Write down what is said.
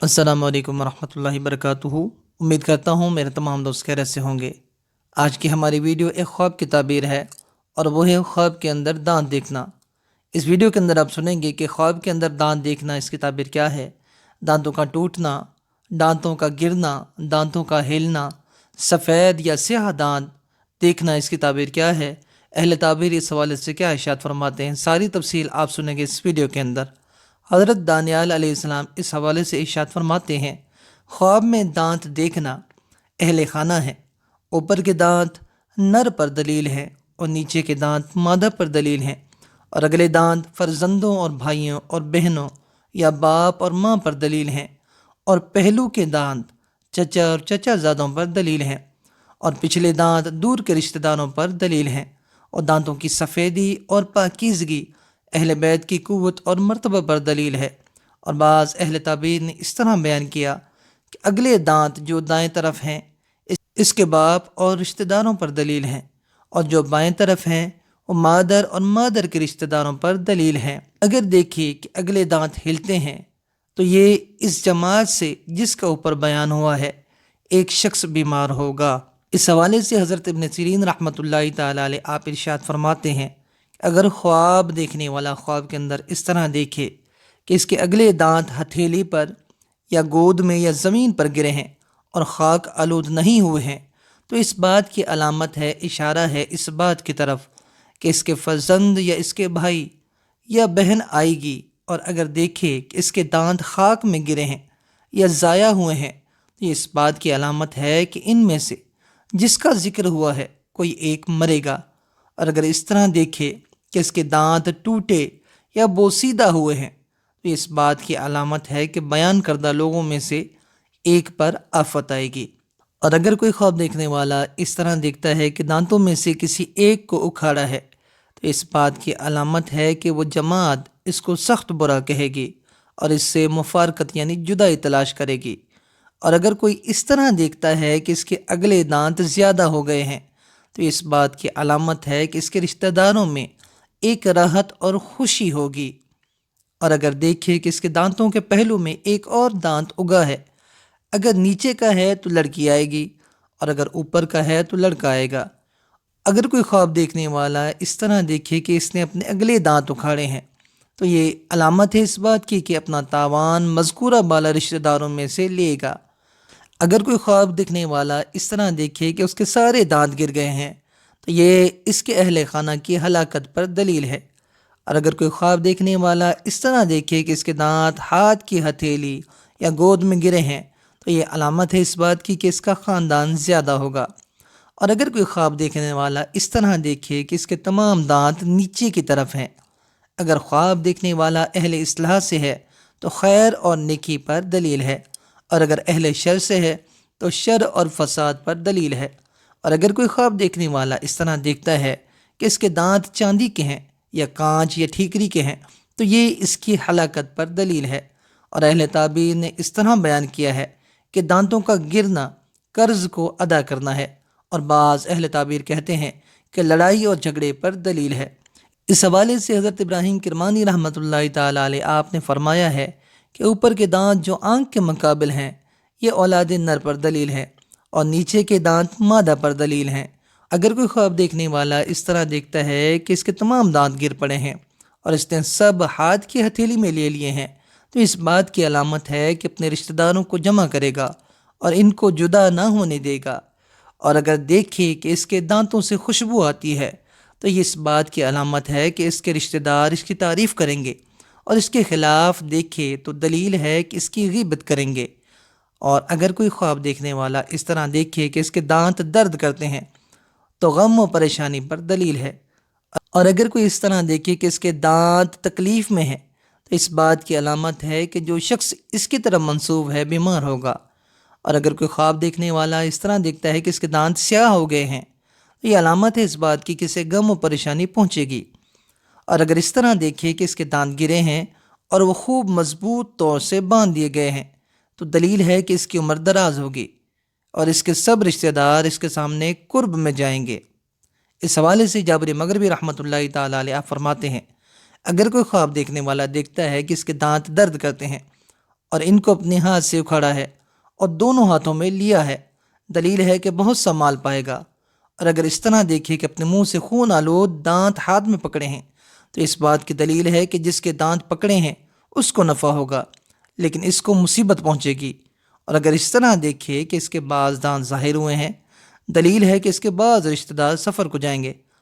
السلام علیکم ورحمۃ اللہ وبرکاتہ۔ امید کرتا ہوں میرے تمام دوست خیریت سے ہوں گے۔ آج کی ہماری ویڈیو ایک خواب کی تعبیر ہے، اور وہ ہے خواب کے اندر دانت دیکھنا۔ اس ویڈیو کے اندر آپ سنیں گے کہ خواب کے اندر دانت دیکھنا، اس کی تعبیر کیا ہے، دانتوں کا ٹوٹنا، دانتوں کا گرنا، دانتوں کا ہلنا، سفید یا سیاہ دانت دیکھنا، اس کی تعبیر کیا ہے، اہل تعبیر اس حوالے سے کیا ارشاد فرماتے ہیں، ساری تفصیل آپ سنیں گے اس ویڈیو کے اندر۔ حضرت دانیال علیہ السلام اس حوالے سے ارشاد فرماتے ہیں، خواب میں دانت دیکھنا اہل خانہ ہے، اوپر کے دانت نر پر دلیل ہے اور نیچے کے دانت مادہ پر دلیل ہیں، اور اگلے دانت فرزندوں اور بھائیوں اور بہنوں یا باپ اور ماں پر دلیل ہیں، اور پہلو کے دانت چچا اور چچا زادوں پر دلیل ہیں، اور پچھلے دانت دور کے رشتہ داروں پر دلیل ہیں، اور دانتوں کی سفیدی اور پاکیزگی اہل بیت کی قوت اور مرتبہ پر دلیل ہے۔ اور بعض اہل تعبیر نے اس طرح بیان کیا کہ اگلے دانت جو دائیں طرف ہیں اس کے باپ اور رشتہ داروں پر دلیل ہیں، اور جو بائیں طرف ہیں وہ مادر اور مادر کے رشتہ داروں پر دلیل ہیں۔ اگر دیکھیے کہ اگلے دانت ہلتے ہیں تو یہ اس جماعت سے جس کا اوپر بیان ہوا ہے ایک شخص بیمار ہوگا۔ اس حوالے سے حضرت ابن سیرین رحمۃ اللہ تعالیٰ علیہ آپ ارشاد فرماتے ہیں، اگر خواب دیکھنے والا خواب کے اندر اس طرح دیکھے کہ اس کے اگلے دانت ہتھیلی پر یا گود میں یا زمین پر گرے ہیں اور خاک آلود نہیں ہوئے ہیں، تو اس بات کی علامت ہے، اشارہ ہے اس بات کی طرف کہ اس کے فرزند یا اس کے بھائی یا بہن آئے گی۔ اور اگر دیکھے کہ اس کے دانت خاک میں گرے ہیں یا ضائع ہوئے ہیں، تو یہ اس بات کی علامت ہے کہ ان میں سے جس کا ذکر ہوا ہے کوئی ایک مرے گا۔ اور اگر اس طرح دیکھے کہ اس کے دانت ٹوٹے یا بوسیدہ ہوئے ہیں، تو اس بات کی علامت ہے کہ بیان کردہ لوگوں میں سے ایک پر آفت آئے گی۔ اور اگر کوئی خواب دیکھنے والا اس طرح دیکھتا ہے کہ دانتوں میں سے کسی ایک کو اکھاڑا ہے، تو اس بات کی علامت ہے کہ وہ جماعت اس کو سخت برا کہے گی اور اس سے مفارقت یعنی جدائی تلاش کرے گی۔ اور اگر کوئی اس طرح دیکھتا ہے کہ اس کے اگلے دانت زیادہ ہو گئے ہیں، تو اس بات کی علامت ہے کہ اس کے رشتہ داروں میں ایک راحت اور خوشی ہوگی۔ اور اگر دیکھے کہ اس کے دانتوں کے پہلو میں ایک اور دانت اگا ہے، اگر نیچے کا ہے تو لڑکی آئے گی، اور اگر اوپر کا ہے تو لڑکا آئے گا۔ اگر کوئی خواب دیکھنے والا اس طرح دیکھے کہ اس نے اپنے اگلے دانت اکھاڑے ہیں، تو یہ علامت ہے اس بات کی کہ اپنا تاوان مذکورہ بالا رشتہ داروں میں سے لے گا۔ اگر کوئی خواب دیکھنے والا اس طرح دیکھے کہ اس کے سارے دانت گر گئے ہیں، تو یہ اس کے اہل خانہ کی ہلاکت پر دلیل ہے۔ اور اگر کوئی خواب دیکھنے والا اس طرح دیکھے کہ اس کے دانت ہاتھ کی ہتھیلی یا گود میں گرے ہیں، تو یہ علامت ہے اس بات کی کہ اس کا خاندان زیادہ ہوگا۔ اور اگر کوئی خواب دیکھنے والا اس طرح دیکھے کہ اس کے تمام دانت نیچے کی طرف ہیں، اگر خواب دیکھنے والا اہل اصلاح سے ہے تو خیر اور نیکی پر دلیل ہے، اور اگر اہل شر سے ہے تو شر اور فساد پر دلیل ہے۔ اور اگر کوئی خواب دیکھنے والا اس طرح دیکھتا ہے کہ اس کے دانت چاندی کے ہیں یا کانچ یا ٹھیکری کے ہیں، تو یہ اس کی ہلاکت پر دلیل ہے۔ اور اہل تعبیر نے اس طرح بیان کیا ہے کہ دانتوں کا گرنا قرض کو ادا کرنا ہے، اور بعض اہل تعبیر کہتے ہیں کہ لڑائی اور جھگڑے پر دلیل ہے۔ اس حوالے سے حضرت ابراہیم کرمانی رحمۃ اللہ تعالیٰ علیہ آپ نے فرمایا ہے کہ اوپر کے دانت جو آنکھ کے مقابل ہیں یہ اولاد نر پر دلیل ہے، اور نیچے کے دانت مادہ پر دلیل ہیں۔ اگر کوئی خواب دیکھنے والا اس طرح دیکھتا ہے کہ اس کے تمام دانت گر پڑے ہیں اور اس نے سب ہاتھ کی ہتھیلی میں لے لیے ہیں، تو اس بات کی علامت ہے کہ اپنے رشتہ داروں کو جمع کرے گا اور ان کو جدا نہ ہونے دے گا۔ اور اگر دیکھے کہ اس کے دانتوں سے خوشبو آتی ہے، تو یہ اس بات کی علامت ہے کہ اس کے رشتہ دار اس کی تعریف کریں گے، اور اس کے خلاف دیکھے تو دلیل ہے کہ اس کی غیبت کریں گے۔ اور اگر کوئی خواب دیکھنے والا اس طرح دیکھے کہ اس کے دانت درد کرتے ہیں، تو غم و پریشانی پر دلیل ہے۔ اور اگر کوئی اس طرح دیکھے کہ اس کے دانت تکلیف میں ہیں، تو اس بات کی علامت ہے کہ جو شخص اس کی طرف منسوب ہے بیمار ہوگا۔ اور اگر کوئی خواب دیکھنے والا اس طرح دیکھتا ہے کہ اس کے دانت سیاہ ہو گئے ہیں، تو یہ علامت ہے اس بات کی کہ اسے غم و پریشانی پہنچے گی۔ اور اگر اس طرح دیکھے کہ اس کے دانت گرے ہیں اور وہ خوب مضبوط طور سے باندھ دیے گئے ہیں، تو دلیل ہے کہ اس کی عمر دراز ہوگی اور اس کے سب رشتہ دار اس کے سامنے قرب میں جائیں گے۔ اس حوالے سے جابر مغربی رحمۃ اللہ تعالیٰ علیہ فرماتے ہیں، اگر کوئی خواب دیکھنے والا دیکھتا ہے کہ اس کے دانت درد کرتے ہیں اور ان کو اپنے ہاتھ سے اکھاڑا ہے اور دونوں ہاتھوں میں لیا ہے، دلیل ہے کہ بہت سا مال پائے گا۔ اور اگر اس طرح دیکھے کہ اپنے منہ سے خون آلود دانت ہاتھ میں پکڑے ہیں تو اس بات کی دلیل ہے کہ جس کے دانت پکڑے ہیں اس کو نفع ہوگا، لیکن اس کو مصیبت پہنچے گی۔ اور اگر اس طرح دیکھے کہ اس کے بعض دانت ظاہر ہوئے ہیں، دلیل ہے کہ اس کے بعض رشتہ دار سفر کو جائیں گے